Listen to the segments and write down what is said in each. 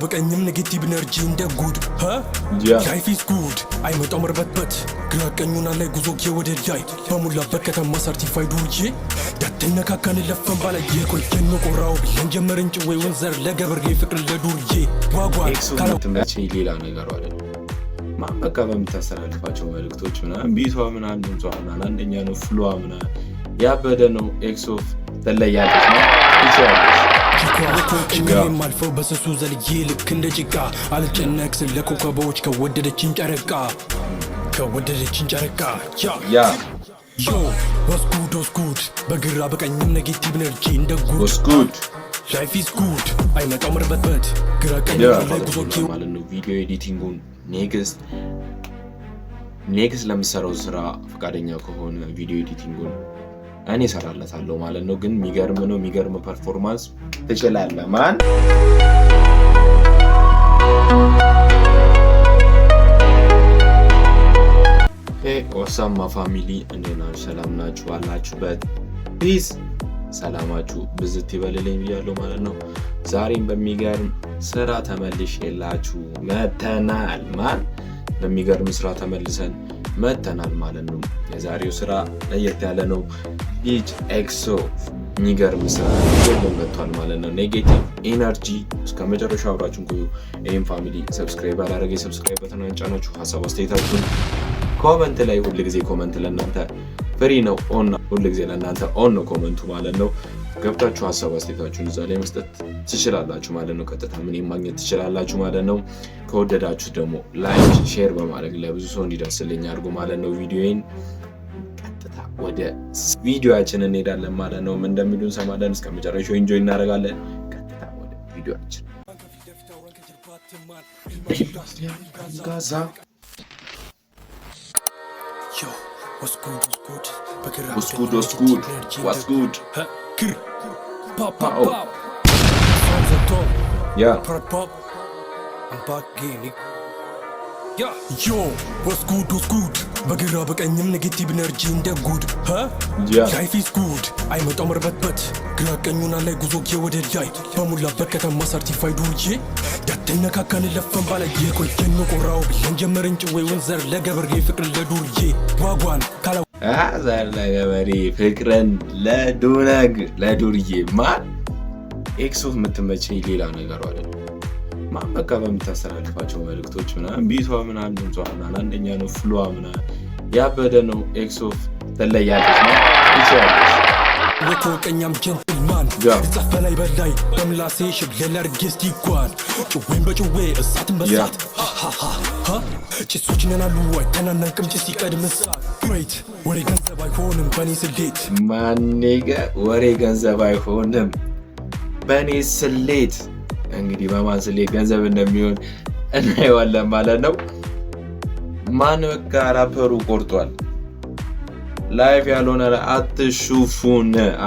በቀኝም ኔጌቲቭ ኢነርጂ እንደ ጉድ ላይፍ ኢዝ ጉድ አይመጣው መርበትበት ግራ ቀኙና ላይ ጉዞ ወደ ላይ በሙላበት ከተማ ሰርቲፋይድ ውጪ ዳተነካካን ለፈን ባላይ የቆየን ቆራው ለንጀመርን ጭዌ ወንዘር ለገበርጌ ፍቅር ለዱርዬ ዋጓን ካላተመቸ ሌላ ነገር አይደለም ማበቃ በምታስተላልፋቸው መልእክቶች ምናምን ቢቷ ምናምን ድምጿ ምናምን አንደኛ ነው ፍሏ ምናምን ያበደ ነው ኤክሶፍ ተለያለች ነው ይቻላል ችግሬም አልፈው በስሱ ዘልዬ ልክ እንደ ጭቃ አልጨነቅ ስለ ኮከቦች ከወደደችን ጨረቃ ያ ዮ ወስጉድ በግራ በቀኝም ኔጌቲቭ ኢነርጂ እንደ ጉድ ላይፍ ኢዝ ጉድ አይመጣው መርበትበት ግራ ቀኝ ላይ ጉዞቼ ማለት ነው። ቪዲዮ ኤዲቲንጉን ኔክስት ለምሰራው ስራ ፈቃደኛ ከሆነ ቪዲዮ ኤዲቲንጉን እኔ እሰራለታለሁ ማለት ነው። ግን የሚገርም ፐርፎርማንስ ትችላለህ ማን ወሳማ ፋሚሊ እንደና ሰላም ናችሁ አላችሁበት ፒስ ሰላማችሁ ብዝት ይበልልኝ ብያለሁ ማለት ነው። ዛሬም በሚገርም ስራ ተመልሼላችሁ መተናል በሚገርም ስራ ተመልሰን መተናል ማለት ነው። የዛሬው ስራ ለየት ያለ ነው። ዲጅ ኤክሶ የሚገርም ስራ መጥቷል ማለት ነው። ኔጌቲቭ ኢነርጂ እስከ መጨረሻው አብራችሁን ቆዩ። ይህም ፋሚሊ ሰብስክራይብ አላደረገ ሰብስክራይብ በተናን ጫናችሁ ሀሳብ አስተያየታችሁን ኮመንት ላይ ሁልጊዜ ኮመንት ለእናንተ ፍሪ ነው ኦን ሁልጊዜ ለእናንተ ኦን ነው ኮመንቱ ማለት ነው። ገብታችሁ ሀሳብ አስተያየታችሁን እዛ ላይ መስጠት ትችላላችሁ ማለት ነው። ቀጥታ ምን ማግኘት ትችላላችሁ ማለት ነው። ከወደዳችሁ ደግሞ ላይክ ሼር በማድረግ ለብዙ ሰው እንዲደርስልኝ አድርጉ ማለት ነው። ቪዲዮዬን ቀጥታ ወደ ቪዲዮአችን እንሄዳለን ማለት ነው። ምን እንደሚሉን ሰማለን። እስከ መጨረሻው ኢንጆይ እናደርጋለን። ቀጥታ ወደ ቪዲዮአችን ጋዛ What's good? What's good? Pop. Yeah. Pop. I'm back again. Yo, what's good? በግራ በቀኝም ኔጌቲቭ ኢነርጂ እንደ ጉድ ላይፍ ኢዝ ጉድ አይመጣው መርበትበት ግራ ቀኙና ላይ ጉዞ ወደ ላይ በሙላበት ከተማ ሰርቲፋይድ ውጪ ዳተነካካን ለፈን ባላይ የቆየን ቆራው ለንጀመርን ጭዌ ወንዘር ለገበርጌ ፍቅር ለዱርዬ ዋጓን ካላ ዘር ለገበሬ ፍቅርን ለዱርዬ ኤክሶፍ የምትመቸኝ ሌላ ነገር አይደለም። በቃ በምታስተላልፋቸው መልእክቶች ምናምን ቢቷ ምናምን ድምጿ ምናምን አንደኛ ነው ፍሏ ምናምን ያበደ ነው ኤክሶፍ ተለያለች ነው ይቻላል ወቆቀኛም ጀንትልማን ጻፈላይ በላይ በምላሴ ሽብለላ ርጌስቲ ጓን ጭዌን በጭዌ እሳትን በሳት ጭሶች ነናሉ አይተናናቅም ጭስ ይቀድም እሳት ግሬት ወሬ ገንዘብ አይሆንም በኔ ስሌት ማኔገ ወሬ ገንዘብ አይሆንም በኔ ስሌት እንግዲህ በማን ስሌት ገንዘብ እንደሚሆን እናየዋለን ማለት ነው። ማን በቃ ራፐሩ ቆርጧል። ላይቭ ያልሆነ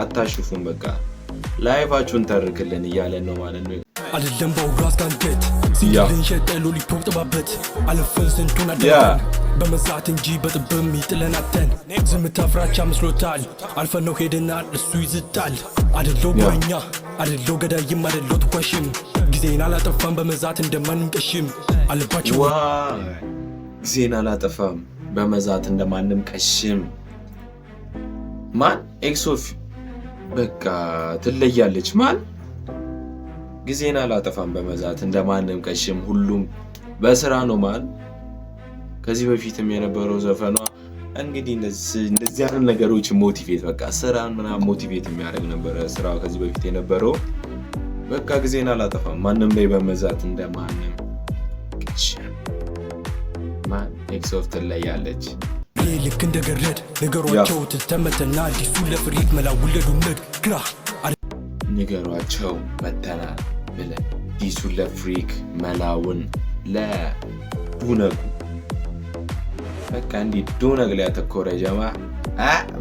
አታሹፉን በቃ ላይቫችሁን ተርክልን እያለን ነው ማለት ነው። አይደለም በውራስ ጋንገት ሲልን ሸጠሉ ሊፖፕ ጥባበት አለፈን ስንቱን አደረን በመዛት እንጂ በጥብም ይጥለናተን ዝምታ ፍራቻ መስሎታል አልፈነው ሄደናል እሱ ይዝታል አይደለው ወረኛ አይደለው ገዳይም አይደለው ተኳሽም ጊዜን አላጠፋም በመዛት እንደማንም ቀሽም አለባቸው ጊዜን አላጠፋም በመዛት እንደማንም ቀሽም ኤክሶፍ በቃ ትለያለች ጊዜን አላጠፋም በመዛት እንደማንም ቀሽም ሁሉም በስራ ነው ከዚህ በፊትም የነበረው ዘፈኗ እንግዲህ እንደዚህ አይነት ነገሮች ሞቲቬት በቃ ስራን ምናምን ሞቲቬት የሚያደርግ ነበር ስራው ከዚህ በፊት የነበረው በቃ ጊዜን አላጠፋም ማንም ላይ በመዛት እንደማንም ቀሽም ኤክሶፍ ትለያለች ልክ እንደገረድ ነገሯቸው ተተመተና አዲሱ ለፍሪክ መላውለዱ ግራ ንገሯቸው መተናል ብለን ዲሱ ለፍሪክ መላውን ለዱነጉ በቃ እንዲህ ዱነግ ላይ ያተኮረ ጀማ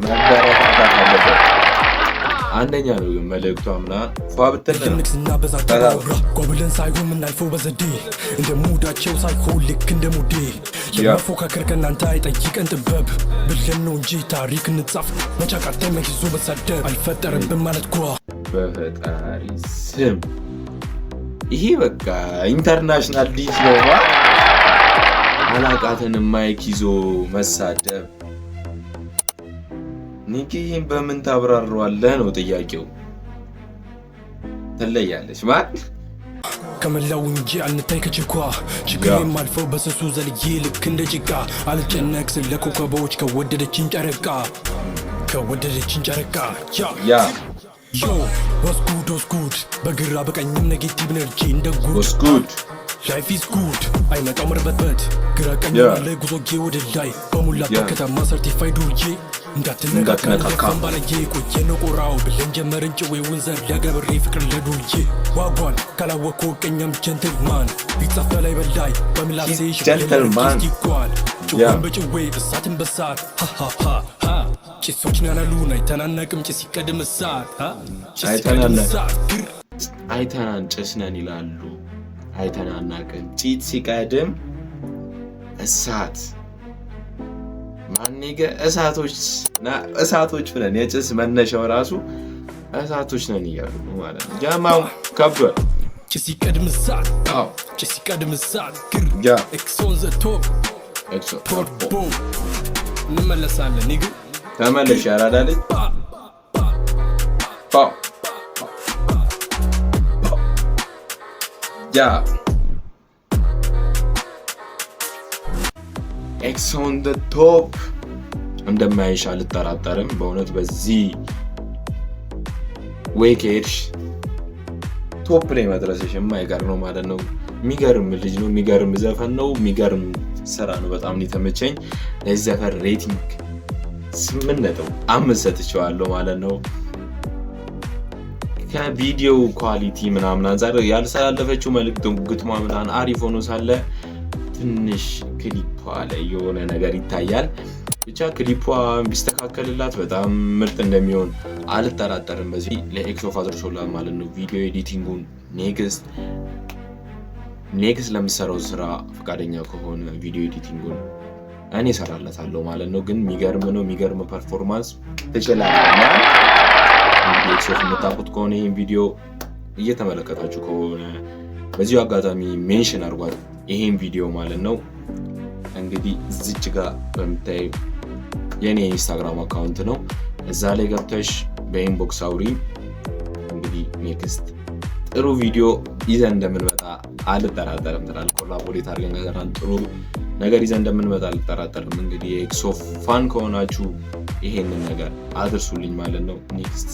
መበረታታት አለበት። አንደኛ ነው ግን መልእክቷ ምናምን ንግስና በዛራ ጎብለን ሳይሆን ምናልፈው በዘዴ እንደ ሙዳቸው ሳይሆን ልክ እንደ ሙዴ ለመፎካከር ከእናንተ አይጠይቀን ጥበብ ብለን ነው እንጂ ታሪክ እንጻፍ መጫቃተን መይዞ በሳደብ አልፈጠረም በማለት ጓ በፈጣሪ ስም ይሄ በቃ ኢንተርናሽናል ዲሽ ነው ማለት አላቃተን ማይክ ይዞ መሳደብ። ኒኪን በምን ታብራራዋለህ ነው ጥያቄው። ትለያለች ማለት ከመላው እንጂ አንታይ ከችኳ ችግሬም አልፈው በስሱ ዘልዬ ልክ እንደ ጭቃ አልጨነቅ ስለ ኮከቦች ከወደደችን ጨረቃ ያ ዮ ወስ ጉድ በግራ በቀኝም ኔጌቲቭ ኤነርጂ እንደ ጉድ ላይፍ ኢዝ ጉድ አይመጣው መርበትበት ግራ ቀኝ ያለ ጉዞጌ ወደ ላይ በሙላበት ከተማ ሰርቲፋይድ ውዬ እንዳትነካካ ባላዬ ቆየ ነው ቆራው ብለን ጀመርን ጭዌውን ዘር ለገብሬ ፍቅር ለዱዬ ዋጓን ካላወኮ ቀኛም ጀንትልማን ቢጻፍ በላይ በላይ በምላሴ ጀንትልማን ይጓል ጭዌን በጭዌ እሳትን በሳት ሃሃሃ ጭሶችን ያናሉን አይተናነቅም ጭስ ሲቀድም እሳት አይተናን ጭስነን ይላሉ አይተናናቅም ጭት ሲቀድም እሳት ማንገ እሳቶች ብለን የጭስ መነሻው ራሱ እሳቶች ነን ይያሉ ማለት ነው። ጃማው ከብዷል። ጭስ ሲቀድም እሳት ጭስ ሲቀድም እሳት ግር ኤክሶን ዘ ቶፕ እንመለሳለን ንግ ተመለሽ ያራዳልኝ ያ ኤክስ ኦን ዘ ቶፕ እንደማይሽ አልጠራጠርም። በእውነት በዚህ ወይ ከሄድሽ ቶፕ ላይ መድረስሽ የማይቀር ነው ማለት ነው። የሚገርም ልጅ ነው፣ የሚገርም ዘፈን ነው፣ የሚገርም ስራ ነው። በጣም ነው የተመቸኝ። ለዚህ ዘፈን ሬቲንግ 8.5 ሰጥቼዋለሁ ማለት ነው። ከቪዲዮ ኳሊቲ ምናምን አንፃር ያልሰላለፈችው መልእክት ግጥሟ ምናምን አሪፍ ሆኖ ሳለ ትንሽ ክሊፖ ላይ የሆነ ነገር ይታያል። ብቻ ክሊፖ ቢስተካከልላት በጣም ምርጥ እንደሚሆን አልጠራጠርም። በዚህ ለኤክሶ አድርሶላት ማለት ነው። ቪዲዮ ኤዲቲንጉን ኔክስት ለምሰራው ስራ ፈቃደኛ ከሆነ ቪዲዮ ኤዲቲንጉን እኔ እሰራለታለሁ ማለት ነው። ግን የሚገርም ነው፣ የሚገርም ፐርፎርማንስ ትችላለህ። እንግዲህ ኤክሶ የምታውቁት ከሆነ ይህን ቪዲዮ እየተመለከታችሁ ከሆነ በዚሁ አጋጣሚ ሜንሽን አድርጓት ይሄን ቪዲዮ ማለት ነው። እንግዲህ እዚች ጋር በምታዩ የኔ ኢንስታግራም አካውንት ነው። እዛ ላይ ገብተሽ በኢንቦክስ አውሪ። እንግዲህ ኔክስት ጥሩ ቪዲዮ ይዘን እንደምንመጣ አልጠራጠርም። ኮላቦሬት አድርገን ከሰራን ጥሩ ነገር ይዘን እንደምንመጣ አልጠራጠርም። እንግዲህ የኤክሶ ፋን ከሆናችሁ ይሄንን ነገር አድርሱልኝ ማለት ነው። ኔክስት